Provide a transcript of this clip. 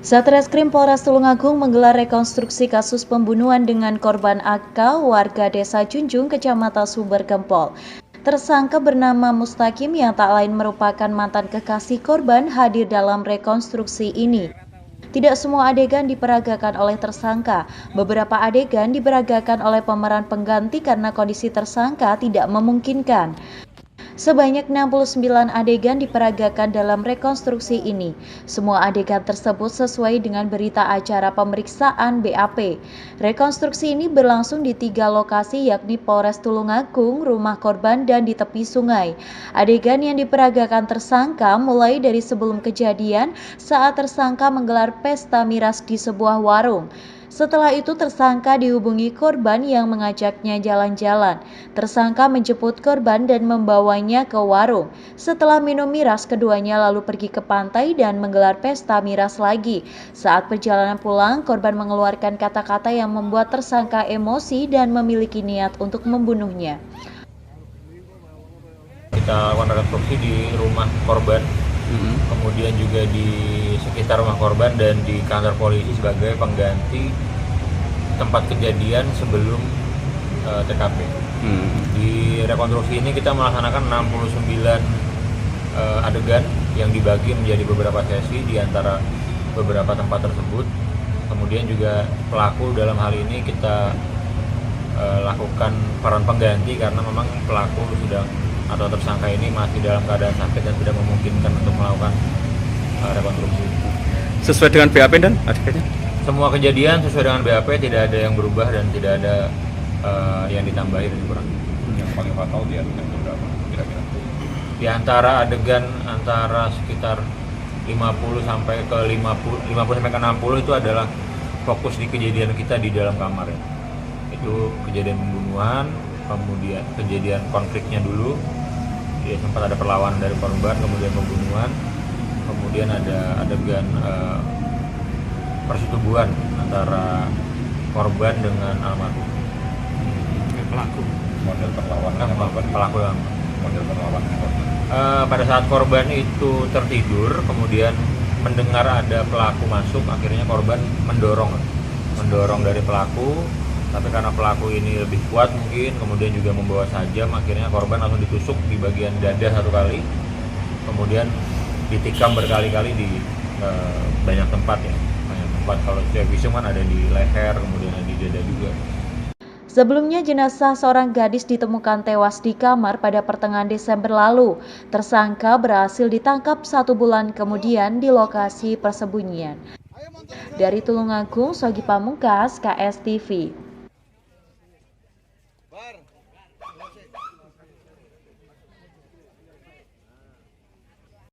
Satreskrim Polres Tulungagung menggelar rekonstruksi kasus pembunuhan dengan korban AK warga Desa Junjung, Kecamatan Sumbergempol. Tersangka bernama Mustaqim yang tak lain merupakan mantan kekasih korban hadir dalam rekonstruksi ini. Tidak semua adegan diperagakan oleh tersangka. Beberapa adegan diperagakan oleh pemeran pengganti karena kondisi tersangka tidak memungkinkan. Sebanyak 69 adegan diperagakan dalam rekonstruksi ini. Semua adegan tersebut sesuai dengan berita acara pemeriksaan BAP. Rekonstruksi ini berlangsung di 3 lokasi yakni Polres Tulungagung, rumah korban, dan di tepi sungai. Adegan yang diperagakan tersangka mulai dari sebelum kejadian saat tersangka menggelar pesta miras di sebuah warung. Setelah itu tersangka dihubungi korban yang mengajaknya jalan-jalan. Tersangka menjemput korban dan membawanya ke warung. Setelah minum miras, keduanya lalu pergi ke pantai dan menggelar pesta miras lagi. Saat perjalanan pulang, korban mengeluarkan kata-kata yang membuat tersangka emosi dan memiliki niat untuk membunuhnya. Kita lakukan rekonstruksi di rumah korban, kemudian juga di sekitar rumah korban dan di kantor polisi sebagai pengganti tempat kejadian sebelum TKP. Di rekonstruksi ini kita melaksanakan 69 adegan yang dibagi menjadi beberapa sesi di antara beberapa tempat tersebut. Kemudian juga pelaku dalam hal ini kita lakukan peran pengganti karena memang pelaku sudah atau tersangka ini masih dalam keadaan sakit dan tidak memungkinkan untuk melakukan rekonstruksi. Sesuai dengan BAP dan adegannya? Semua kejadian sesuai dengan BAP, tidak ada yang berubah dan tidak ada yang ditambahi dan dikurangi. Yang paling fatal di adegan berapa kira-kira? Di antara adegan antara sekitar 50 sampai ke 60 itu adalah fokus di kejadian kita di dalam kamar ya. Itu kejadian pembunuhan, kemudian kejadian konfliknya dulu, ya, sempat ada perlawanan dari korban, kemudian pembunuhan, kemudian ada adegan persetubuhan antara korban dengan almarhum. Pelaku model perlawanan Pelaku yang model perlawanan korban. Pada saat korban itu tertidur, kemudian mendengar ada pelaku masuk, akhirnya korban mendorong dari pelaku. Tapi karena pelaku ini lebih kuat mungkin, kemudian juga membawa tajam, akhirnya korban langsung ditusuk di bagian dada 1 kali, kemudian ditikam berkali-kali di banyak tempat ya. Banyak tempat, kalau secara visum kan ada di leher, kemudian ada di dada juga. Sebelumnya jenazah seorang gadis ditemukan tewas di kamar pada pertengahan Desember lalu. Tersangka berhasil ditangkap 1 bulan kemudian di lokasi persembunyian. Dari Tulungagung, Sogi Pamungkas, KSTV.